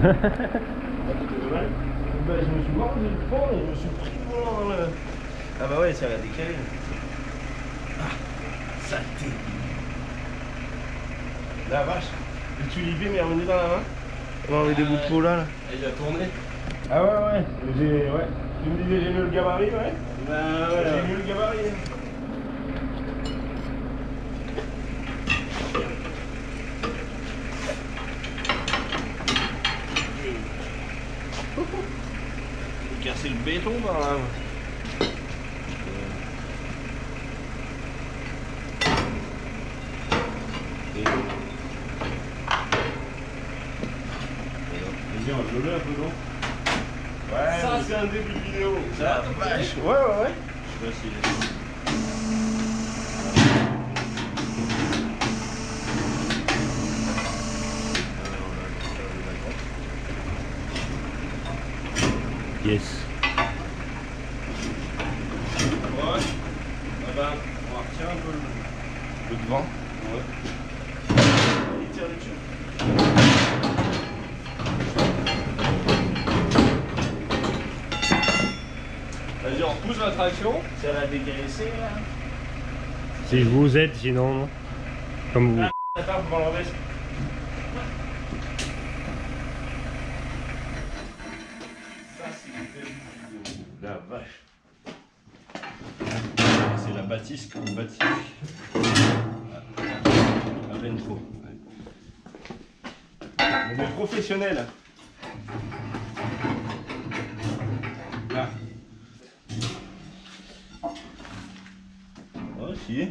Bah, je me suis mordu le pont et je me suis pris le volant dans le... Ah bah ouais, ça a décalé. Ah, saleté. La vache. Le tulipier m'est revenu dans la main. On avait des bouts de peau là. Il a tourné. Ah ouais. Ouais. Tu me disais j'ai mis le gabarit, ouais. Bah ouais. J'ai mis le gabarit. J'ai cassé le béton par là. Vas-y, on joue le un peu, non? Ouais, ça c'est un début de vidéo. Ça, vache. Ouais. Je sais pas s'il est... Yes. Ouais. Ah ben, on va retirer un peu le devant. Ouais. Il tire dessus. Vas-y, on repousse la traction. Ça va dégraisser là. Si je vous aide, sinon, non. Comme vous. Attends, faut l'enlever. Ça, c'est une belle vidéo. La vache. C'est la bâtisse que vous bâtissez. À peine trop. On est professionnels. Là. Oh, si.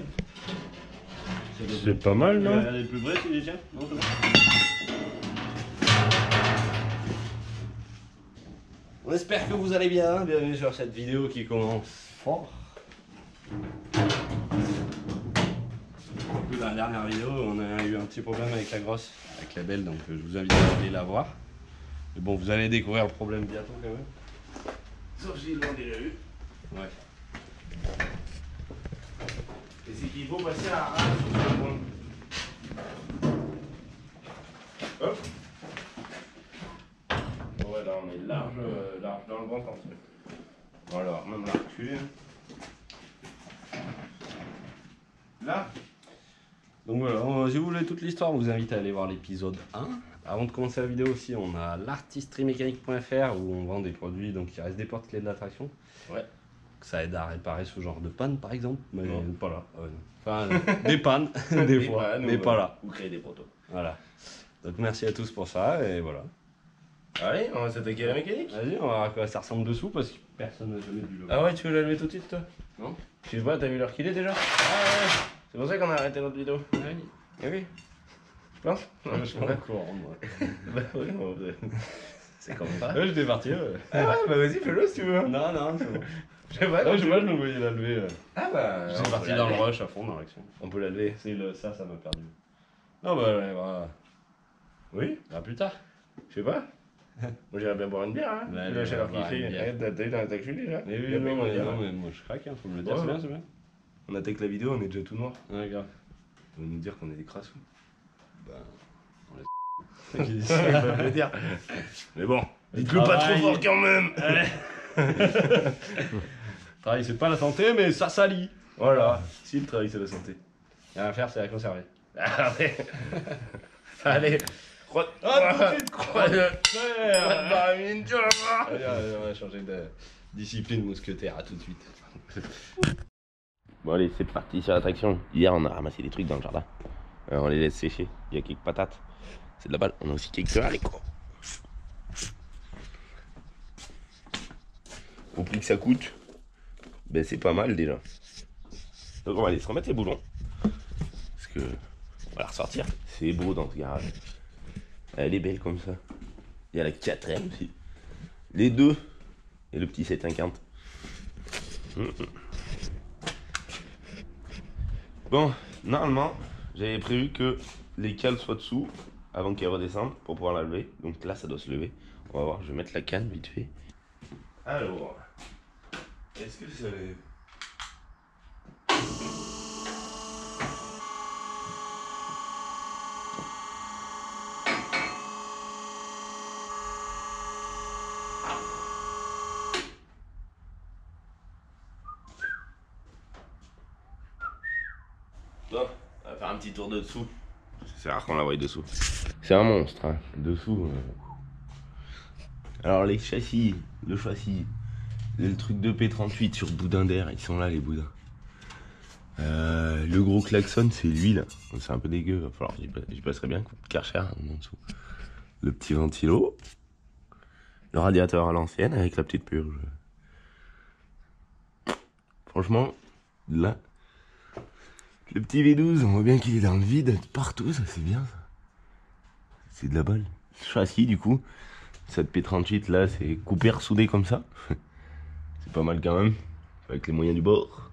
C'est pas mal, non? Elle est plus vraie, c'est déjà. Non, c'est bon. On espère que vous allez bien. Bienvenue sur cette vidéo qui commence fort. Dans la dernière vidéo, on a eu un petit problème avec la grosse, avec la belle, donc je vous invite à aller la voir. Mais bon, vous allez découvrir le problème bientôt quand même. Sauf s'ils l'ont déjà eu. Ouais. Et c'est qu'il faut passer à la rame sur ce point. Hop. Ouais, là on est large dans le grand sens. Voilà, même la reculer. Là. Donc voilà, si vous voulez toute l'histoire, on vous invite à aller voir l'épisode 1. Avant de commencer la vidéo aussi, on a l'artistrymécanique.fr où on vend des produits, donc il reste des porte-clés de l'attraction. Ouais. Ça aide à réparer ce genre de panne par exemple, mais non. Pas là. Enfin, des pannes, des fois, pannes, mais pas là. Vous créez des protos. Voilà. Donc merci à tous pour ça, et voilà. Allez, on va s'attaquer à la mécanique. Vas-y, on va voir à quoi ça ressemble dessous, parce que personne n'a jamais vu le... Ah ouais, tu veux la lever tout de suite toi? Non. Je sais pas, t'as vu l'heure qu'il est déjà? Ah ouais. C'est pour ça qu'on a arrêté notre vidéo. Oui. Eh oui. Je pense. Non, je suis pas au courant, moi. Bah oui, moi. C'est comme ça. Ouais, j'étais parti. Ah ouais, bah vas-y, fais-le si tu veux. Non, c'est bon. Je sais pas, je me voyais la lever. Ah bah. J'étais parti dans le rush à fond dans l'action. On peut la lever. C'est le ça m'a perdu. Non, bah, ouais, voilà. Oui, à plus tard. Je sais pas. Moi j'irais bien boire une bière, hein. Bah, la chaleur qui fait. T'as eu dans la taxi déjà? Mais oui, non, mais moi je craque, hein, faut me le dire, c'est bien. On attaque la vidéo, on est déjà tout noir. Ouais, grave. Ils vont nous dire qu'on est des crassous. Bah, on laisse. Ils peuvent le dire. Mais bon, dites-le pas trop fort quand même. Travail, c'est pas la santé, mais ça salit. Voilà. Si le travail, c'est la santé. Rien à faire, c'est la conserver. Allez. Allez. On va changer de discipline mousquetaire, à tout de suite. Bon allez, c'est parti sur l'attraction. Hier on a ramassé des trucs dans le jardin. On les laisse sécher. Il y a quelques patates. C'est de la balle. On a aussi quelques haricots. Au prix que ça coûte, ben c'est pas mal déjà. Donc on va aller se remettre les boulons. Parce que on va la ressortir. C'est beau dans ce garage. Elle est belle comme ça. Il y a la 4ème aussi. Les deux. Et le petit 750. Bon, normalement, j'avais prévu que les cales soient dessous avant qu'elles redescendent pour pouvoir la lever. Donc là, ça doit se lever. On va voir, je vais mettre la canne vite fait. Alors, est-ce que ça lève? faire un petit tour de dessous. C'est rare qu'on la voie dessous. C'est un monstre, hein. Dessous. Alors les châssis, le châssis, le truc de P38 sur boudin d'air, ils sont là les boudins. Le gros klaxon, c'est lui là. C'est un peu dégueu, va falloir j'y passerai bien un coup de Karcher en dessous. Le petit ventilo. Le radiateur à l'ancienne avec la petite purge. Franchement, là, le petit V12, on voit bien qu'il est dans le vide partout, ça c'est bien ça. C'est de la balle. Châssis du coup, cette P38 là, c'est coupé ressoudé comme ça. C'est pas mal quand même, avec les moyens du bord.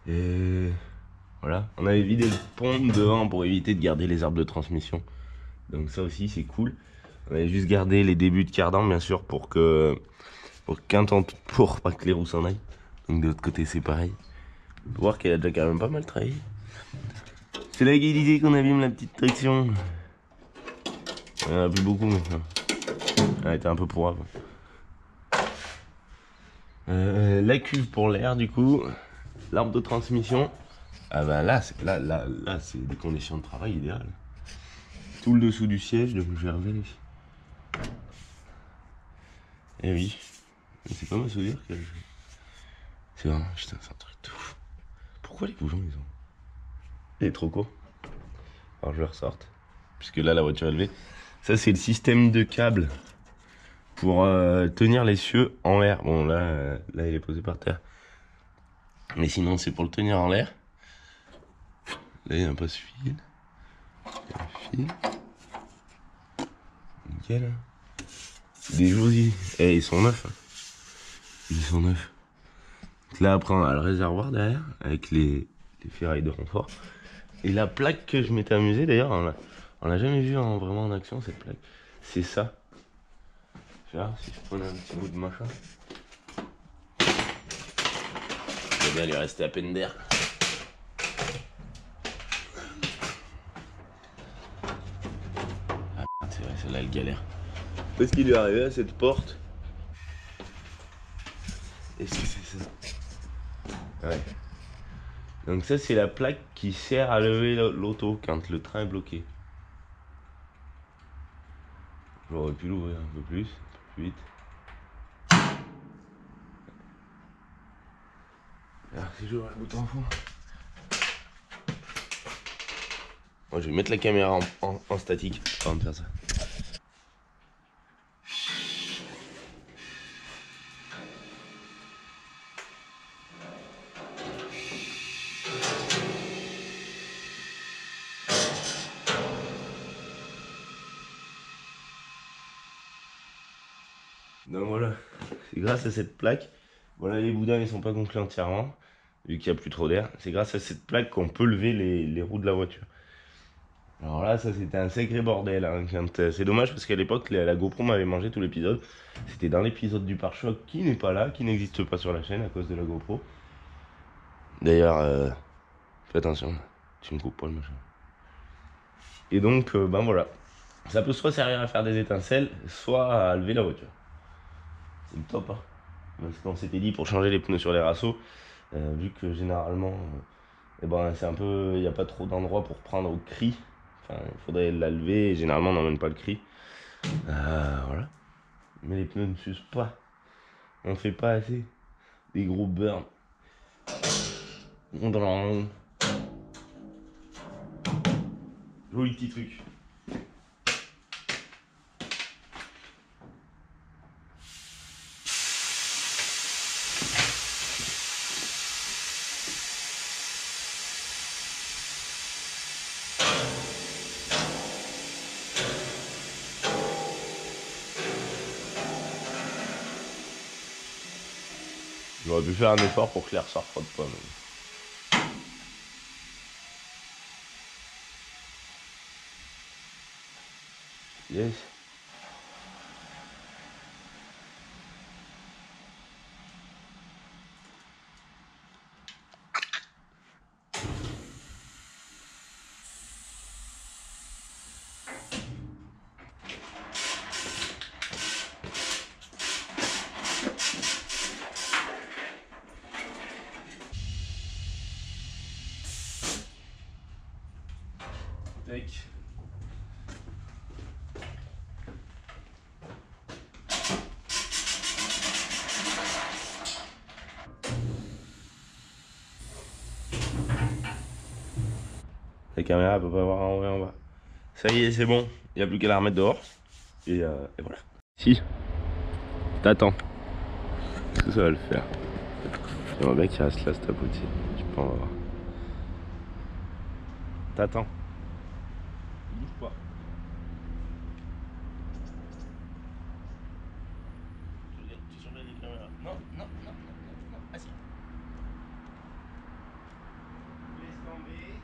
Et voilà, on avait vidé le pont devant pour éviter de garder les arbres de transmission. Donc ça aussi c'est cool. On avait juste gardé les débuts de cardan bien sûr pour pas que les roues s'en aillent. Donc de l'autre côté c'est pareil. On peut voir qu'elle a déjà quand même pas mal travaillé. C'est là qu'il disait qu'on abîme la petite traction. Il n'y en a plus beaucoup maintenant. Elle était un peu pourrave. La cuve pour l'air du coup. L'arbre de transmission. Ah bah là c'est des conditions de travail idéales. Tout le dessous du siège, donc je vais revérifier. Eh oui. C'est pas ma souvenir que c'est vraiment, putain, c'est un truc de ouf. Pourquoi les boulons ils ont. Il est trop court. Alors je le ressorte. Puisque là la voiture est levée. Ça c'est le système de câble pour tenir l'essieu en l'air. Bon là il est posé par terre. Mais sinon c'est pour le tenir en l'air. Là il y a un passe-fil. Il y a un fil. Nickel. Des jolis. Eh ils sont neufs. Hein. Ils sont neufs. Donc là après on a le réservoir derrière avec les ferrailles de renfort. Et la plaque que je m'étais amusé d'ailleurs, on l'a jamais vu vraiment en action cette plaque. C'est ça. Je vais voir si je prenais un petit bout de machin. Il va bien lui rester à peine d'air. Ah c'est vrai, celle-là elle galère. Qu'est-ce qui lui est arrivé à cette porte? Est-ce que c'est ça? Ouais. Donc ça c'est la plaque qui sert à lever l'auto quand le train est bloqué. J'aurais pu l'ouvrir un peu plus vite. Alors si j'ouvre le bouton en fond. Moi je vais mettre la caméra en statique avant de faire ça. Donc voilà, c'est grâce à cette plaque. Voilà, les boudins ils sont pas gonflés entièrement, vu qu'il n'y a plus trop d'air. C'est grâce à cette plaque qu'on peut lever les roues de la voiture. Alors là, ça c'était un sacré bordel. Hein. C'est dommage parce qu'à l'époque, la GoPro m'avait mangé tout l'épisode. C'était dans l'épisode du pare-choc qui n'est pas là, qui n'existe pas sur la chaîne à cause de la GoPro. D'ailleurs, fais attention, tu me coupes pas le machin. Et donc, ben voilà. Ça peut soit servir à faire des étincelles, soit à lever la voiture. C'est le top, hein. Parce qu'on s'était dit pour changer les pneus sur les rassos, vu que généralement, eh ben, c'est un peu, il n'y a pas trop d'endroits pour prendre au cri. Enfin, il faudrait la lever et généralement on n'emmène pas le cri. Voilà. Mais les pneus ne s'usent pas. On fait pas assez. Des gros burns. Joli petit truc. J'aurais pu faire un effort pour que l'air ça refroide pas. Mais... Yes. impec. La caméra peut pas voir en haut et en bas. Ça y est, c'est bon. Il n'y a plus qu'à la remettre dehors. Et voilà. Si. T'attends. Est-ce que ça va le faire? J'aimerais bien qu'il reste là, cet abruti. Je peux en voir. T'attends. Bouge pas. Tu surveilles les caméras. Non, non, non, non, non. Assis. Laisse tomber.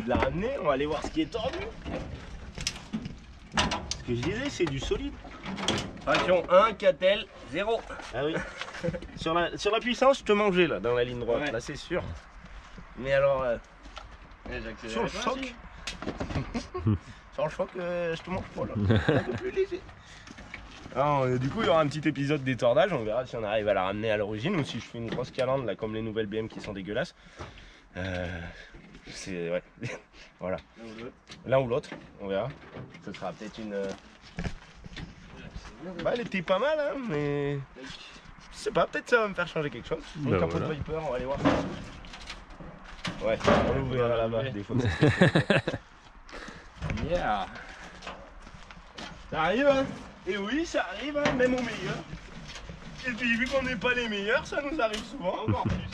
de la ramener, on va aller voir ce qui est tordu. Ce que je disais, c'est du solide. Traction 1, Catel 0. Ah oui. sur la puissance, je te mangeais là, dans la ligne droite, là c'est sûr. Mais alors, sur le choc, sur le choc, je te mange pas là. Un peu plus léger. Alors, du coup, il y aura un petit épisode d'étordage, on verra si on arrive à la ramener à l'origine ou si je fais une grosse calandre là, comme les nouvelles BM qui sont dégueulasses. C'est ouais, voilà. L'un ou l'autre, on verra. Ce sera peut-être une. Bah, elle était pas mal, hein, mais je sais pas, peut-être ça va me faire changer quelque chose. Donc un peu de Viper, on va aller voir. Ouais, on l'ouvrira là-bas. Des fois. Yeah. Ça arrive, hein. Et oui, ça arrive, hein, même aux meilleurs. Et puis vu qu'on n'est pas les meilleurs, ça nous arrive souvent, encore plus.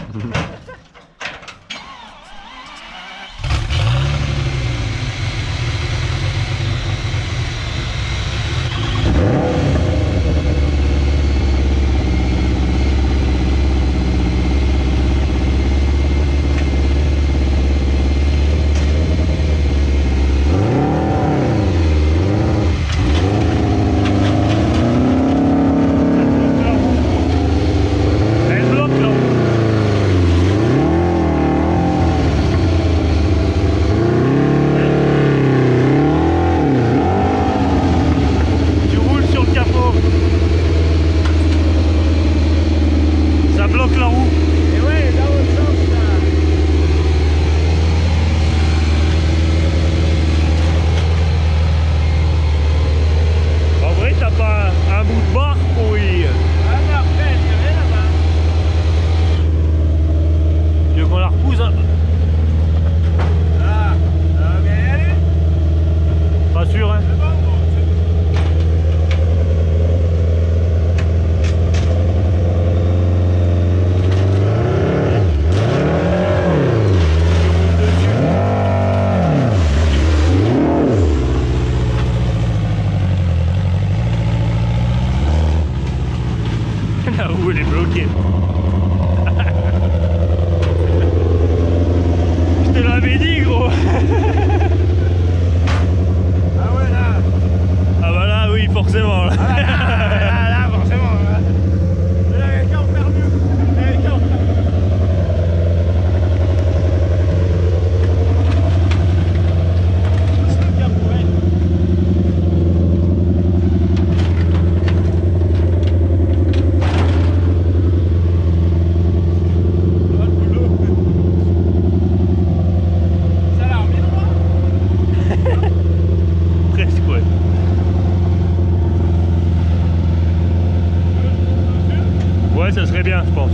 Ça serait bien, je pense.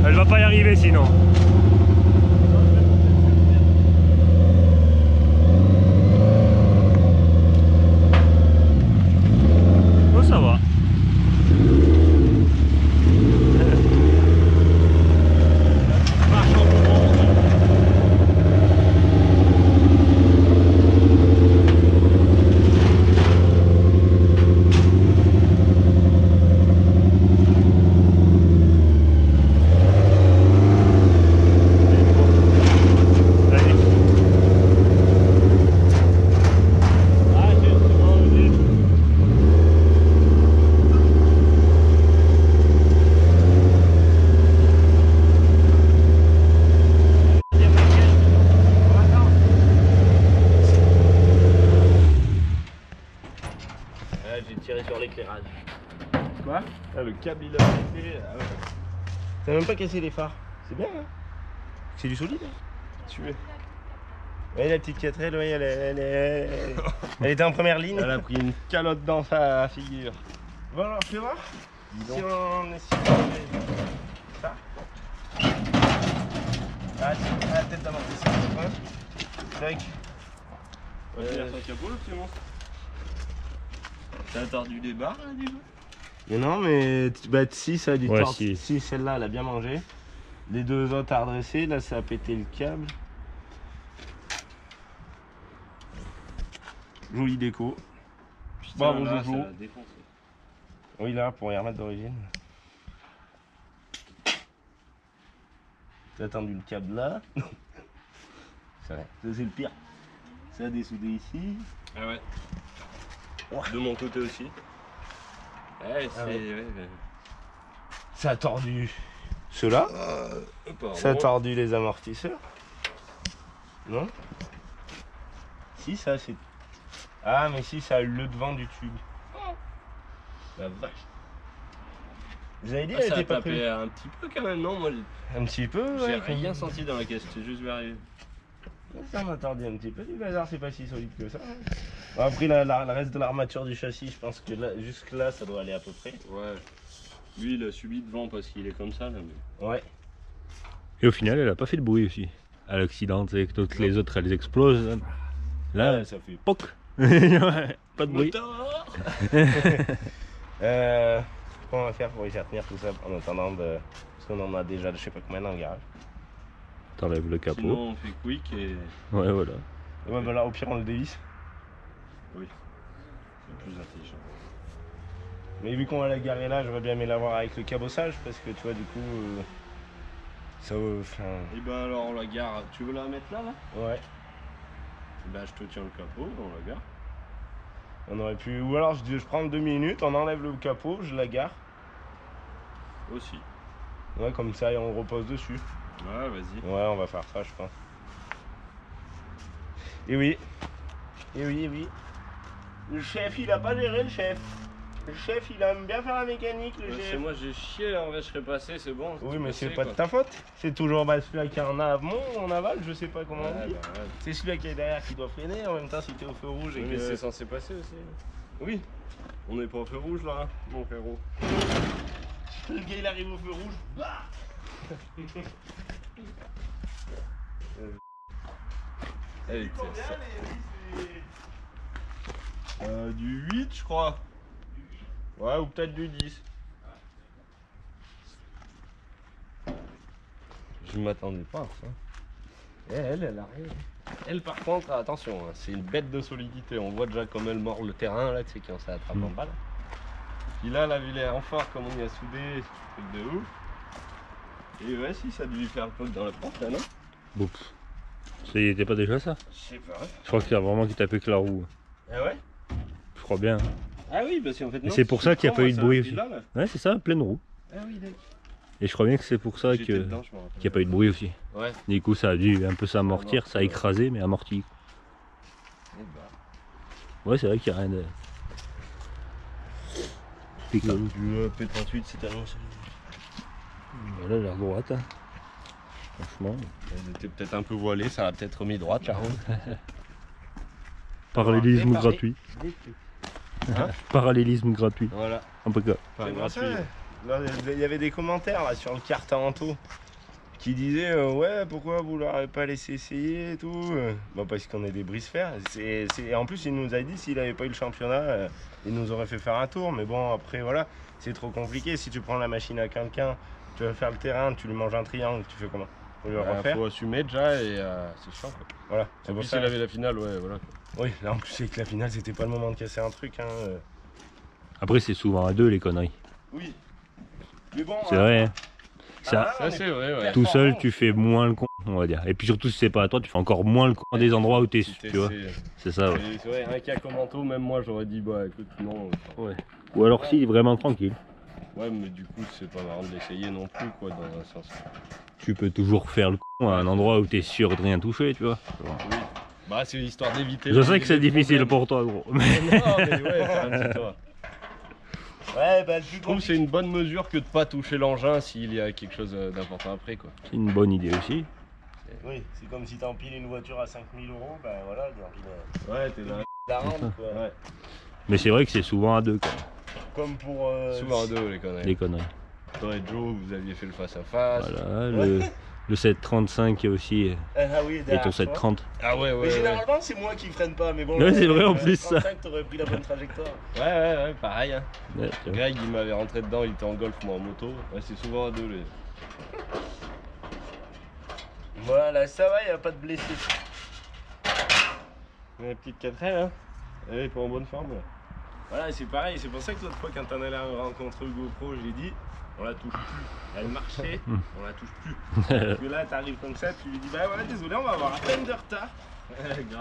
Elle va pas y arriver sinon. Oh, ça va. J'ai tiré sur l'éclairage. Quoi? Ah, le câble il a pété. Ah ouais. T'as même pas cassé les phares. C'est bien, hein. C'est du solide, hein. Tué. Ouais, la petite 4L, ouais, elle était en première ligne. Elle a pris une calotte dans sa figure. Bon alors, fais voir. Si on essaie de ça. Ah, la tête d'amortisseur, tac. Ouais, il y a son capot, le petit monstre. T'as tordu des barres là du coup? Mais non, mais bah, si ça a dû tordre. Si. Si celle-là elle a bien mangé. Les deux autres à redresser, là ça a pété le câble. Jolie déco. Bravo Jojo. Oui là pour y remettre d'origine. J'ai attendu le câble là. C'est vrai. Ça, c'est le pire. Ça a dessoudé ici. Ah ouais. De mon côté aussi. Ouais, c'est. Ah ouais. Ouais. Ça a tordu ceux-là. Ça a tordu les amortisseurs. Non? Si, ça c'est. Ah, mais si, ça a le devant du tube. La vache. Vous avez dit, elle ça a était pas tapé prévue. un petit peu quand même, non? Moi, Un petit peu, j'ai ouais. rien senti dans la caisse, c'est juste verrier. Ça m'a tordu un petit peu. Du bazar, c'est pas si solide que ça. Bon, après, le reste de l'armature du châssis, je pense que là, jusque là, ça doit aller à peu près. Ouais. Lui, il a subi de vent parce qu'il est comme ça, là. Mais... Ouais. Et au final, elle a pas fait de bruit aussi. À l'accident, tu sais, que toutes les autres elles explosent. Là, Ouais, ça fait. poc. Ouais, pas de bruit. Comment on va faire pour y faire tenir tout ça en attendant de. Parce qu'on en a déjà, je sais pas combien dans le garage. T'enlèves le capot. Sinon, on fait quick et. Ouais, voilà. Ouais, bah là, au pire, on le dévisse. Oui. C'est plus intelligent. Mais vu qu'on va la garer là, j'aurais bien aimé l'avoir avec le cabossage parce que tu vois, du coup. Ça. Enfin. Et ben alors, la gare, tu veux la mettre là, là? Ouais. Ben, je te tiens le capot, on la gare. On aurait pu. Ou alors, je prends 2 minutes, on enlève le capot, je la gare. Aussi. Ouais, comme ça, et on repose dessus. Ouais, vas-y. Ouais, on va faire ça, je pense. Et oui. Et oui, et oui. Le chef, il a pas géré, le chef. Le chef, il aime bien faire la mécanique, le chef. C'est moi, j'ai chié, en vrai, je serais passé, c'est bon. Oui, mais c'est passé, pas quoi. de ta faute. C'est toujours celui-là qui est en amont, en aval, je sais pas comment on Ouais, dit. bah, ouais. C'est celui-là qui est derrière qui doit freiner, en même temps, si t'es au feu rouge et Oui, mais que. c'est censé passer aussi. Oui. On n'est pas au feu rouge, là, hein, mon frérot. Le gars, il arrive au feu rouge. Bah Elle était du 8, je crois. Ouais, ou peut-être du 10. Je m'attendais pas à ça. Et elle arrive. Elle, par contre, attention, hein, c'est une bête de solidité. On voit déjà comme elle mord le terrain, là, tu sais, quand ça attrape en balle. Puis là, elle avait l'air en fort, comme on y a soudé, truc de ouf. Et ouais, si, ça a dû lui faire un peu dans la porte, là, non? Bon, c'était pas déjà ça? Je sais pas. Je crois qu'il y a vraiment qui tapait que la roue. Ah ouais? Je crois bien. Ah oui, parce qu'en fait, non. c'est pour ça qu'il n'y a pas eu de bruit aussi. Là, là. Ouais, c'est ça, pleine roue. Ah oui, d'accord. Et je crois bien que c'est pour ça J'étais qu'il dedans, je me rappelle. n'y a pas eu de bruit aussi. Ouais. Du coup, ça a dû un peu s'amortir, ça a écrasé, mais amorti. Eh bah. Ouais, c'est vrai qu'il n'y a rien de. Piquant. Le P38, c'est annoncé. Voilà, l'air droite. Hein. Franchement. Elle était peut-être un peu voilée, ça a peut-être remis droite, la roue. Parallélisme Réparer. gratuit. Hein? Parallélisme gratuit. Voilà. Impeccable. Enfin, C'est pour ça, gratuit. là, il y avait des commentaires là, sur le Cartanto qui disaient ouais, pourquoi vous leur avez pas laissé essayer et tout. Bah, parce qu'on est des brise-fer. En plus, il nous a dit s'il avait pas eu le championnat, il nous aurait fait faire un tour. Mais bon, après, voilà, c'est trop compliqué. Si tu prends la machine à quelqu'un, tu vas faire le terrain, tu lui manges un triangle, tu fais comment? Faut le refaire. Faut assumer déjà et c'est chiant quoi. Voilà, En c'est pour plus, ça. il avait la finale, ouais, voilà. Oui, là en plus, c'est que la finale, c'était pas le moment de casser un truc. Hein. Après, c'est souvent à deux les conneries. Oui. Mais bon, C'est vrai. Hein. Ça, Ça, c'est vrai, ouais. tout seul, tu fais moins le con, on va dire. Et puis surtout, si c'est pas à toi, tu fais encore moins le con dans des endroits où t'es. Tu vois. C'est ça, ouais. C'est vrai, un cas commento, même moi j'aurais dit, bah écoute, non. Ouais. Ou alors, si, vraiment tranquille. Ouais, mais du coup, c'est pas marrant de l'essayer non plus, quoi, dans un sens. Tu peux toujours faire le con à un endroit où t'es sûr de rien toucher, tu vois. Oui. Bah, c'est histoire d'éviter. Je sais que c'est les difficile problèmes. pour toi, gros. Non, mais ouais, faire un petit tour. ouais, bah, le plus Je trouve que c'est une bonne mesure que de pas toucher l'engin s'il y a quelque chose d'important après, quoi. C'est une bonne idée aussi. Oui, c'est comme si t'empiles une voiture à 5000 €, ben voilà, t'empiles Ouais, t'es là. la rente quoi. Ouais. Mais c'est vrai que c'est souvent à deux, quoi. Comme pour. Souvent à deux, les conneries. Les conneries. Toi et Joe, vous aviez fait le face-à-face. Voilà, le 735 aussi. Ah oui, Et derrière ton toi. 730. Ah ouais, ouais. Mais ouais. généralement, c'est moi qui freine pas, mais bon. Ouais, là, c'est vrai, en le plus, ça. 35, t'aurais pris la bonne trajectoire. Ouais, pareil. Hein. Ouais, tu vois. Greg, il m'avait rentré dedans, il était en golf, moi en moto. Ouais, c'est souvent à deux, les. Voilà, ça va, y a pas de blessés. La petite 4L, hein. Elle est pas en bonne forme, là. Voilà, c'est pareil, c'est pour ça que l'autre fois quand on allait rencontrer GoPro, je l'ai dit, on la touche plus. Elle marchait, on la touche plus. Parce que là, t'arrives comme ça, tu lui dis, bah ouais, désolé, on va avoir à peine de retard.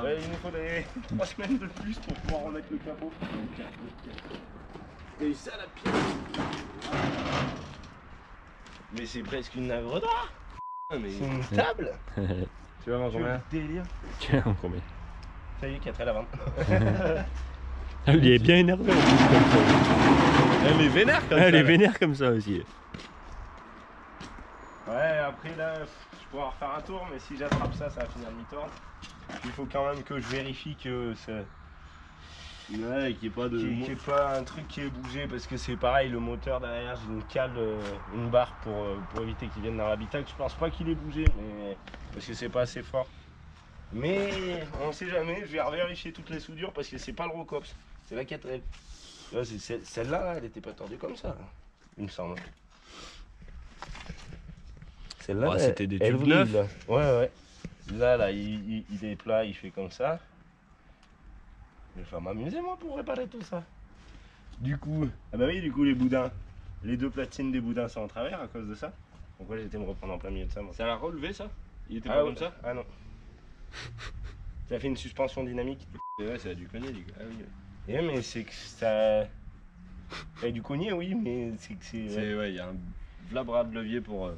Ouais, il nous faudrait 3 semaines de plus pour pouvoir remettre le capot. Et ça, la pièce. Mais c'est presque une navre d'art. Mais... C'est une table. Tu vas voir combien? Délire. Tiens, combien? Ça y est, 4 à la vente. Ah, il est bien énervé en plus comme ça. Elle est vénère comme ça. Elle est là. vénère comme ça aussi. Ouais, après là, je pourrais en refaire un tour, mais si j'attrape ça, ça va finir demi-tour. Il faut quand même que je vérifie que c'est. Ouais, qu'il n'y ait pas de. Qu'il n'y ait pas un truc qui est bougé, parce que c'est pareil, le moteur derrière, j'ai une cale, une barre pour éviter qu'il vienne dans l'habitacle. Je pense pas qu'il ait bougé, mais parce que c'est pas assez fort. Mais on sait jamais, je vais revérifier toutes les soudures parce que c'est pas le Rocops, c'est la 4L. Celle-là, elle était pas tordue comme ça, il me semble. Celle-là, Ouais, c'était des elle tubes brille, neufs. là. Ouais. Là, il est plat, il fait comme ça. Je vais faire m'amuser moi pour réparer tout ça. Du coup, ah bah oui, du coup les boudins, les deux platines des boudins sont en travers à cause de ça. Pourquoi j'ai été me reprendre en plein milieu de ça moi? Ça l'a relevé ça? Il était Ah pas ouais. comme ça? Ah non. Ça fait une suspension dynamique. Ouais, ça a dû cogner du coup. Ah oui. Et mais c'est que ça. Il y a du cogner, oui, mais c'est que c'est. C'est ouais, il y a un vrai bras de levier pour.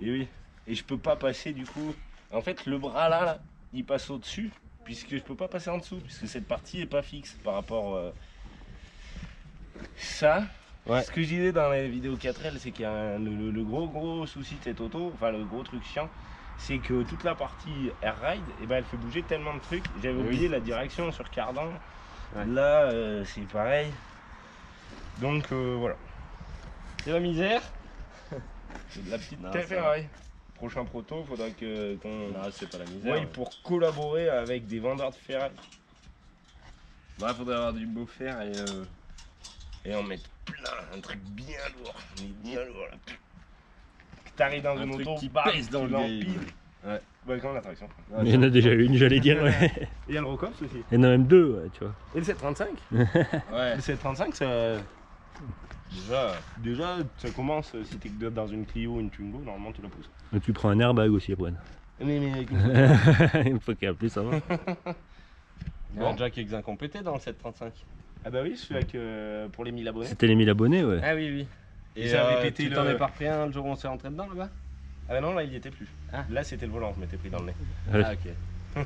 Et oui. Et je peux pas passer du coup. En fait, le bras là, il passe au-dessus, puisque je peux pas passer en dessous, puisque cette partie est pas fixe par rapport. Ça. Ouais. Ce que je disais dans les vidéos 4L, c'est qu'il y a le gros souci de cette auto, enfin le gros truc chiant, c'est que toute la partie air ride, eh ben, elle fait bouger tellement de trucs. J'avais oublié la direction sur cardan. Ouais. Là, c'est pareil. Donc voilà. C'est la misère. C'est de la petite Non, ferraille. Prochain proto, il faudra qu'on Non, c'est pas la misère. ouais, pour collaborer avec des vendeurs de ferraille. Bah, faudrait avoir du beau fer Et en mettre plein, un truc bien lourd. Mais bien lourd là. Que t'arrives dans Un une truc auto, qui bam, pèse dans tu le l'empiles. game. Ouais. Ouais, comme l'attraction. Il y en a déjà une, j'allais dire. Ouais. Et il y a le Rocops aussi. Il y en a même deux, ouais, tu vois. Et le 735 Ouais. Le 735, ça. Déjà, ça commence, si t'es dans une Clio ou une Twingo, normalement tu la pousses. Mais tu prends un airbag aussi après. Mais Une fois qu'il y a plus, ça va. Il y a un jack incomplété dans le 735. ah bah oui, celui avec pour les 1000 abonnés. C'était les 1000 abonnés, ouais. Ah oui, oui. Et Ça avait pété tu le- t'en es pas repris un le jour où on s'est rentré dedans là-bas? Ah bah non, là il y était plus. Ah. Là c'était le volant, je m'étais pris dans le nez. Ouais. Ah ok.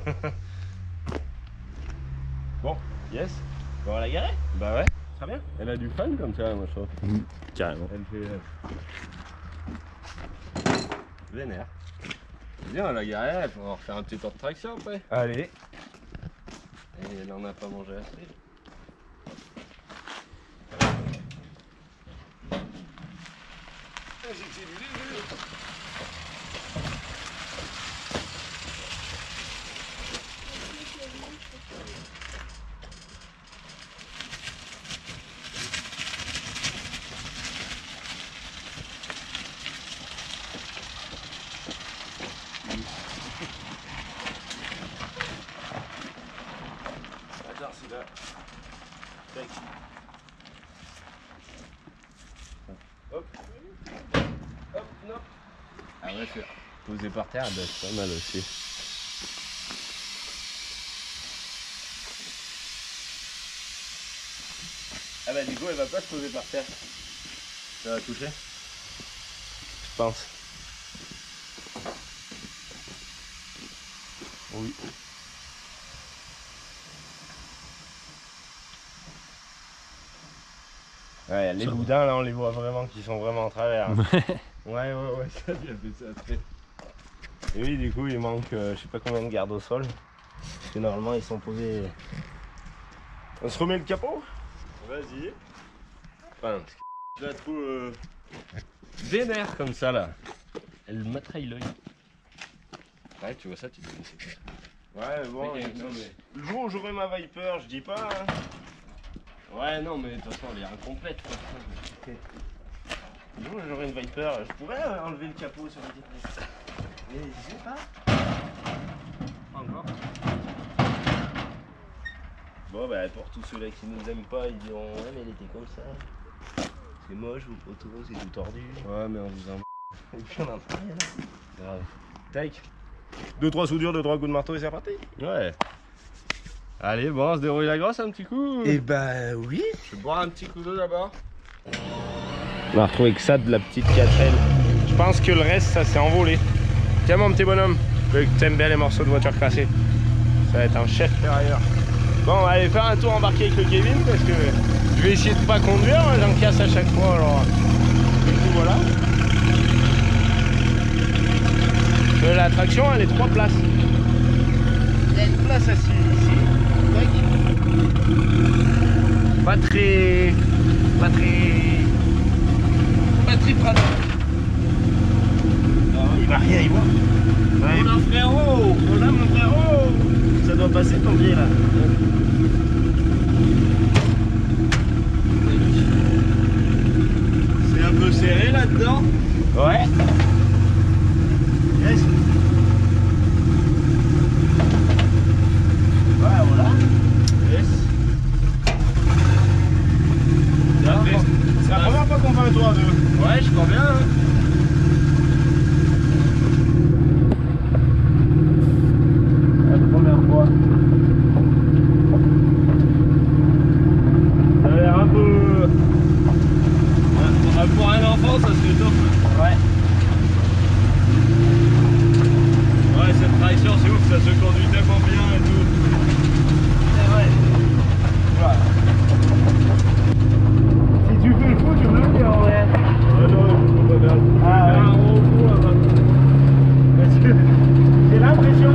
Bon, yes. On va la garer. Bah ouais. Très bien. Elle a du fun comme ça, moi je trouve. Carrément. Elle fait. Vénère. Viens, à la garée, on va refaire un petit tour de traction après. Allez. Et elle en a pas mangé assez. Attends, c'est là. Tac. Hop. Hop, non. Ah ouais, c'est posé par terre, bah, c'est pas mal aussi. Ah bah du coup elle va pas se poser par terre. Ça va toucher? Je pense. Oui. Ouais, les Ça boudins là on les voit vraiment qui sont vraiment en travers. Ouais, Ça lui a fait ça après. Et oui, du coup il manque je sais pas combien de gardes au sol. Parce que normalement ils sont posés. On se remet le capot? Vas-y. Enfin, Je la trouve vénère comme ça là. Elle m'attraille l'œil. Ouais, tu vois ça, tu te dis c'est quoi ça? ouais, bon. Non, mais... Le jour où j'aurai ma Viper, je dis pas. Hein. Ouais, non, mais de toute façon, elle est incomplète. Quoi. Le jour où j'aurai une Viper, je pourrais enlever le capot sur le guitare. Mais je sais pas. Pas encore. Bon. Bon bah pour tous ceux-là qui nous aiment pas, ils diront ouais mais elle était comme ça. C'est moche vos photos, c'est tout tordu. Ouais, mais on vous en... Et puis on en a rien. Grave. Tac. 2-3 soudures, 2-3 coups de marteau et c'est reparti. Ouais. Allez, bon, on se déroule la grosse un petit coup. Et bah oui. Je vais boire un petit coup d'eau d'abord. On a retrouvé que ça de la petite 4L. Je pense que le reste ça s'est envolé. Tiens mon petit bonhomme, vu que t'aimes bien les morceaux de voiture cassés. Ça va être un chef ferrailleur. Bon, on va aller faire un tour embarqué avec le Kevin parce que je vais essayer de pas conduire, j'en casse à chaque fois alors. Du coup voilà. La traction elle est 3 places. Il y a une place assise ici. Pas très pratique. Il va rien y voir. Ouais. Mon frérot. Voilà mon frérot. Ça doit passer ton pied là. C'est un peu serré là-dedans. Ouais. Yes. Ouais, voilà. Yes. C'est la première fois qu'on fait un tour à deux. Ouais, je crois bien. Hein. La première fois. Ça a l'air un peu... Ouais, pour un enfant, ça serait top. Ouais. Ouais, cette traction, c'est ouf, ça se conduit tellement bien et tout. C'est vrai. Voilà. Si tu fais le fou, tu me le fais en vrai. Ouais, non, je peux pas faire Ah, ouais. un gros coup là-bas. Parce que j'ai l'impression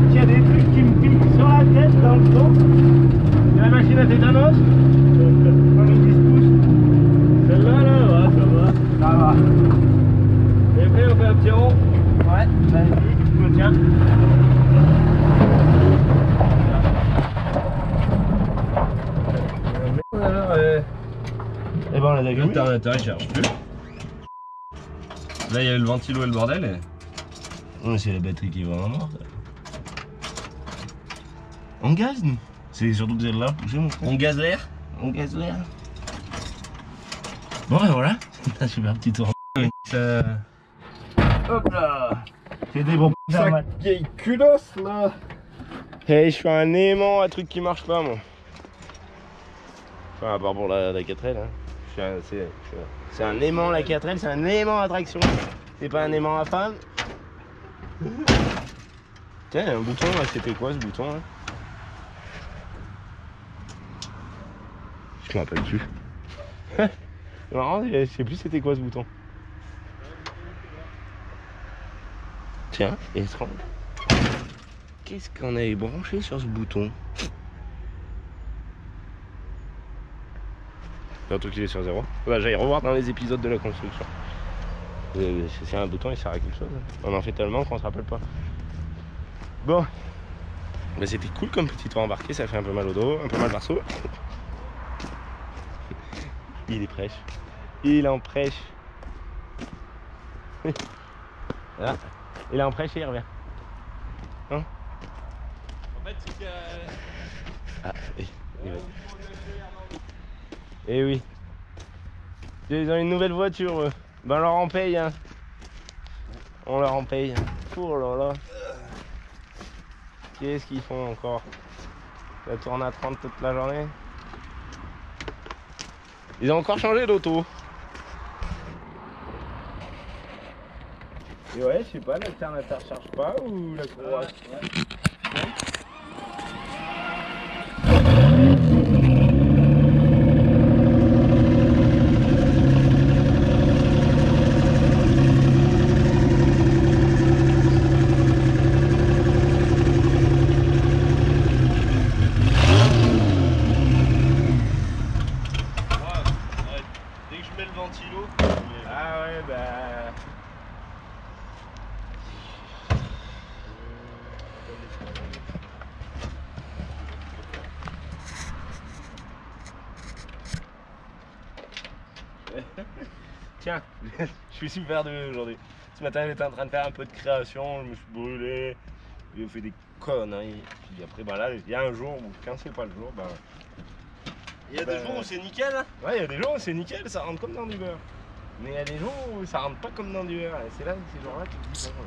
qu'il y a des trucs qui me piquent sur la tête dans le dos. Et la machine à tétanos, comme ils disent tous. Celle-là, là, ouais, ça va. Ça va. Et après, on fait un petit rond. Ouais, vas-y, je me tiens. Alors, Et ben on l'a déjà l'alternateur, il cherche plus. Là, il y a le ventilo et le bordel. C'est la batterie qui va en mort. On gaz nous. C'est surtout que celle-là, poussez mon frère. On gaze l'air. On gaz l'air. Bon ben voilà, c'est un super petit tour. Ça... Hop là. C'est des bons Ça vieille culosse là. Hey, je suis un aimant à truc qui marche pas moi. Enfin à part pour la 4L hein. C'est un aimant la 4L, c'est un aimant à traction. C'est pas un aimant à femme. Tiens, il y a un bouton là, c'était quoi ce bouton là? Je me rappelle plus. C'est marrant, je sais plus c'était quoi ce bouton. Tiens, étrange. Qu'est-ce qu'on avait branché sur ce bouton? Surtout qu'il est sur 0. Bah, j'allais revoir dans les épisodes de la construction. C'est un bouton, il sert à quelque chose. On en fait tellement qu'on se rappelle pas. Bon. Bah, c'était cool comme petit tour embarqué, ça fait un peu mal au dos, un peu mal partout. Il est prêche. Il en prêche. Voilà. Il est en prêche et il revient. Hein? En fait, c'est que... Ah, oui. Eh oui. Ils ont une nouvelle voiture, eux. Ben on leur en paye, hein. On leur en paye. Oh là là. Qu'est-ce qu'ils font encore? Ça tourne à 30 toute la journée. Ils ont encore changé d'auto. Et ouais, je sais pas, l'alternateur charge pas ou la courroie. Dès que je mets le ventilo... Ah ouais, bah... Tiens, je suis super doué aujourd'hui. Ce matin, j'étais en train de faire un peu de création, je me suis brûlé, j'ai fait des conneries. Puis après, bah là, il y a un jour où quand c'est pas le jour, bah. Il y a des jours où c'est nickel. Hein. Ouais, il y a des jours où c'est nickel, ça rentre comme dans du beurre. Mais il y a des jours où ça rentre pas comme dans du beurre. Et c'est là, ces jours-là, tu te dis bon.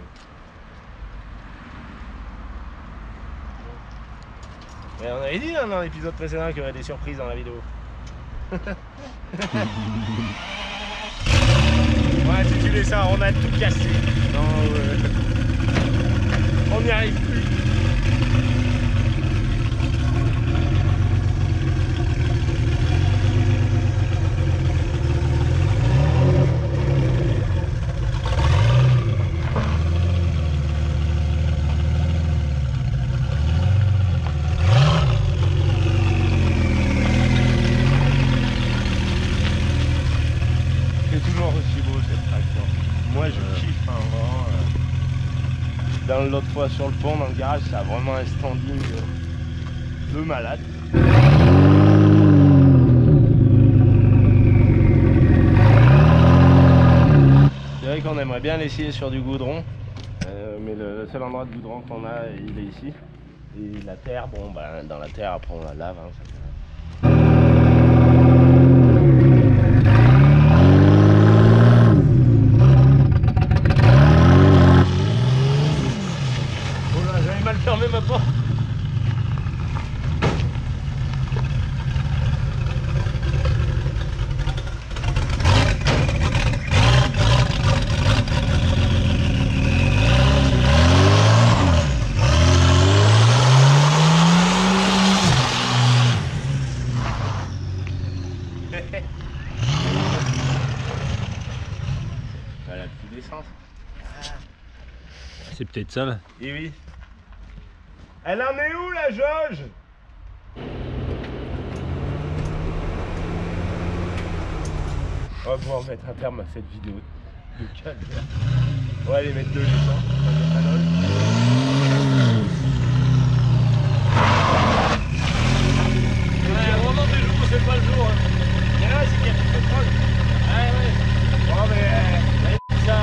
Mais on avait dit hein, dans l'épisode précédent qu'il y aurait des surprises dans la vidéo. Ouais, si tu laisses ça, on a tout cassé. Non, on n'y arrive plus. L'autre fois sur le pont dans le garage, ça a vraiment un standing de malade. C'est vrai qu'on aimerait bien l'essayer sur du goudron, mais le seul endroit de goudron qu'on a, il est ici. Et la terre, bon bah dans la terre après on la lave. Hein, ça fait... Fermez ma porte. Elle a plus d'essence. C'est peut-être ça là. Et oui. Elle en est où la jauge? On va pouvoir mettre un terme à cette vidéo de calvaire. On va aller mettre de l'essence. Ouais, vraiment des jours où c'est pas le jour. Hein. Mais là, c'est qu'il y a du pétrole. Ouais, ouais. Bon, mais ça,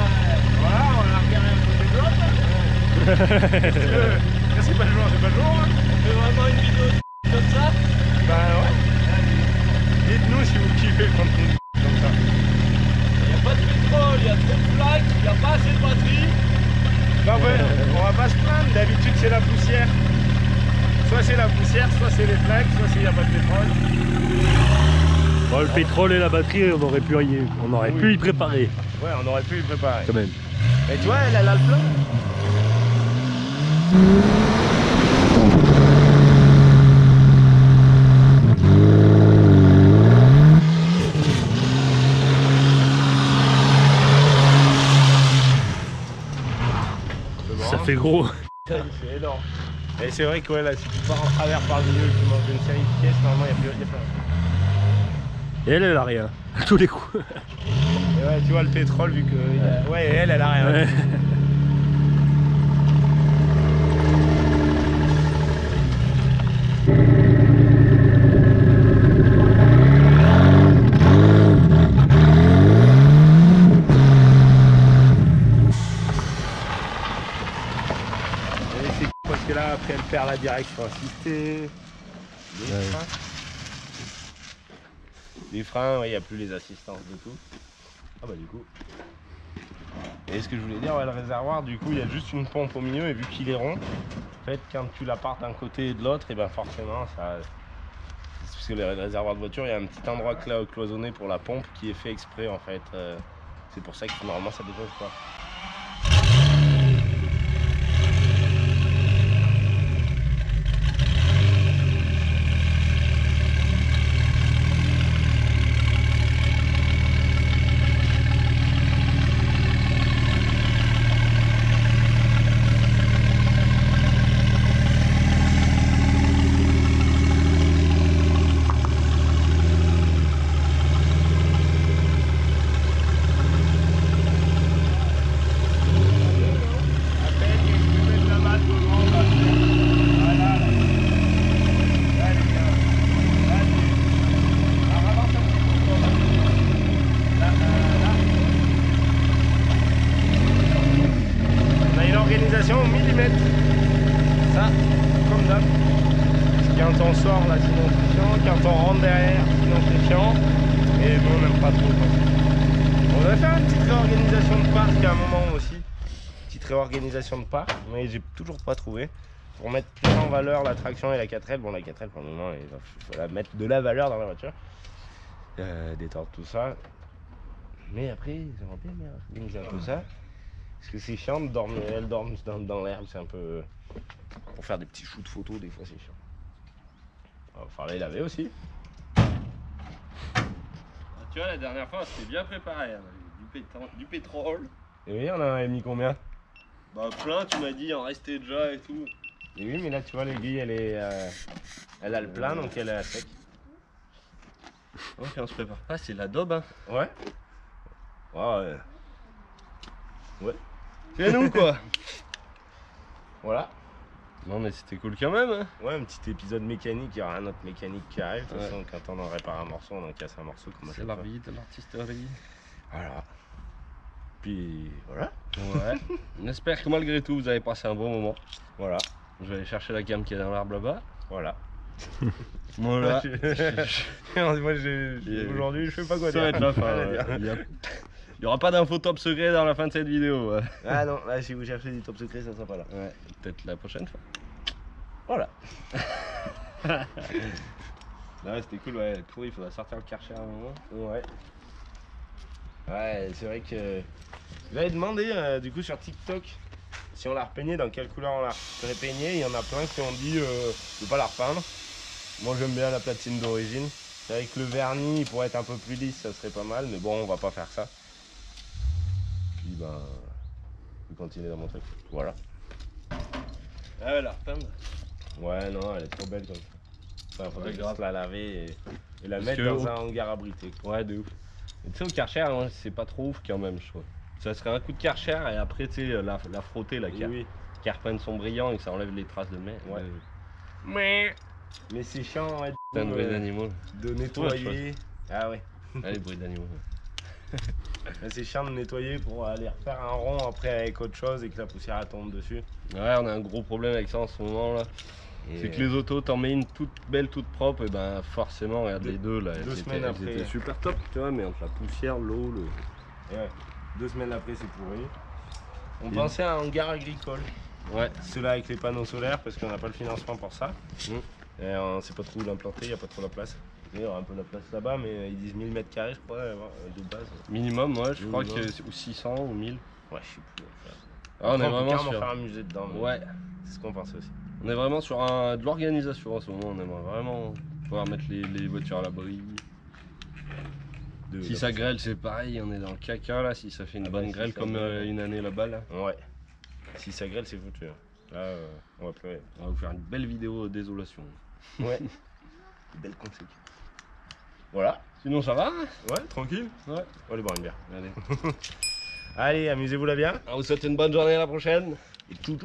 voilà, on a regardé un peu des blocs. C'est pas le jour, c'est pas le jour. Hein. C'est vraiment une vidéo comme ça. Bah ouais. Dites-nous si vous kiffez le contenu comme ça. Il n'y a pas de pétrole, il y a trop de flaques, il n'y a pas assez de batterie. Bah ouais, on va pas se plaindre. D'habitude c'est la poussière. Soit c'est la poussière, soit c'est les flaques, soit s'il n'y a pas de pétrole. Bon, le pétrole et la batterie, on aurait pu y préparer. Ouais, on aurait pu y préparer. Quand même. Mais tu vois, elle a le plein. Ça fait gros. C'est énorme. Et c'est vrai que ouais, là, si tu pars en travers par le milieu, tu manges une série de pièces, normalement il n'y a plus rien. Et elle a rien. À tous les coups. Et ouais, tu vois le pétrole, vu que. Ouais, elle a rien. Ouais. Parce que là, après, elle perd la direction assistée. Les freins, il n'y a plus les assistances de tout. Ah bah du coup. Et ce que je voulais dire, ouais, le réservoir, du coup, il y a juste une pompe au milieu et vu qu'il est rond, en fait, quand tu la partes d'un côté et de l'autre, et ben forcément, ça. Parce que le réservoir de voiture, il y a un petit endroit cloisonné pour la pompe qui est fait exprès en fait. C'est pour ça que normalement ça dégonfle pas. chiant. Et nous, on n'aime pas trop. On va faire une petite réorganisation de parc à un moment aussi. Petite réorganisation de parc, mais j'ai toujours pas trouvé. Pour mettre plus en valeur la traction et la 4L. Bon, la 4L pour le moment, il faut la mettre de la valeur dans la voiture. Détendre tout ça. Mais après, j'aimerais bien organiser un peu ça. Parce que c'est chiant de dormir, elles dorment dans l'herbe, c'est un peu. Pour faire des petits shoots photos, des fois c'est chiant. Il va falloir les laver aussi. Tu vois, la dernière fois, c'était bien préparé. Hein. Du pétrole. Et oui, on en avait mis combien? Bah, plein, tu m'as dit, en restait déjà et tout. Et oui, mais là, tu vois, l'aiguille, elle est. Elle a le plein, donc elle est à sec. Ok, on se prépare. Ah, c'est la daube, hein. Ouais. Ouais. Ouais. C'est nous, quoi. Voilà. Non, mais c'était cool quand même, hein. Ouais, un petit épisode mécanique, il y aura un autre mécanique qui arrive. De toute façon, quand on en répare un morceau, on en casse un morceau. C'est la vie de l'artisterie. Voilà. Puis voilà. Ouais. On espère que malgré tout, vous avez passé un bon moment. Voilà. Je vais aller chercher la cam qui est dans l'arbre là-bas. Voilà. Voilà. Moi, aujourd'hui, je sais pas quoi Ça dire. va être la fin. Ouais. Il n'y aura pas d'infos top secret dans la fin de cette vidéo. Ouais. Ah non, là, si vous cherchez des top secrets, ça sera pas là. Ouais. Peut-être la prochaine fois. Voilà. Ouais, c'était cool, ouais. Cool, il faudra sortir le Karcher à un moment. Ouais. Ouais, c'est vrai que. J'avais demandé du coup sur TikTok si on la repeignait, dans quelle couleur on la repeignait. Il y en a plein qui ont dit de pas la repeindre. Moi j'aime bien la platine d'origine. C'est vrai que le vernis il pourrait être un peu plus lisse, ça serait pas mal, mais bon, on va pas faire ça. Puis ben. Je vais continuer dans mon truc. Voilà. Ah ouais, la repeindre. Ouais, non, elle est trop belle comme ça. Enfin, faudrait Ouais, grave la laver et la Parce mettre que dans un hangar abrité. Ouais, de ouf. Et tu sais, au Karcher, hein, c'est pas trop ouf quand même, je trouve. Ça serait un coup de Karcher et après, tu sais, la frotter, la Oui. qui reprenne son brillant et que ça enlève les traces de mer. Ouais. Mais c'est chiant, ouais, C'est un bruit d'animaux. de nettoyer. Ah ouais. Allez, bruit d'animaux. C'est chiant de nettoyer pour aller refaire un rond après avec autre chose et que la poussière elle tombe dessus. Ouais, on a un gros problème avec ça en ce moment là. C'est que les autos, t'en mets une toute belle, toute propre, et ben forcément, regarde les deux là. Deux semaines après. C'était super top, tu vois, mais entre la poussière, l'eau, Et ouais. 2 semaines après, c'est pourri. On Et- pensait à un hangar agricole. Ouais. Ceux-là avec les panneaux solaires parce qu'on n'a pas le financement pour ça. Et on sait pas trop où l'implanter, il n'y a pas trop la place. Il y aura un peu la place là-bas, mais ils disent 1000 m², je crois, de base. Minimum, ouais, je crois Minimum. que c'est ou 600 ou 1000. Ouais, je sais plus. Ah, on est peut vraiment carrément sur. faire un musée dedans. mais Ouais. C'est ce qu'on pensait aussi. On est vraiment sur de l'organisation en ce moment, on aimerait vraiment pouvoir mettre les voitures à l'abri. Si ça grêle, c'est pareil, on est dans le caca là, si ça fait une Ah bonne bah, si grêle ça comme grêle. une année là-bas là. Ouais. Si ça grêle, c'est foutu. Hein. Là, on va pleurer. On va vous faire une belle vidéo désolation. Ouais. Belle config. Voilà. Sinon ça va? Ouais, tranquille. Ouais. On va aller boire une bière. Allez. Allez, amusez-vous là bien. On vous souhaite une bonne journée à la prochaine. Et tout.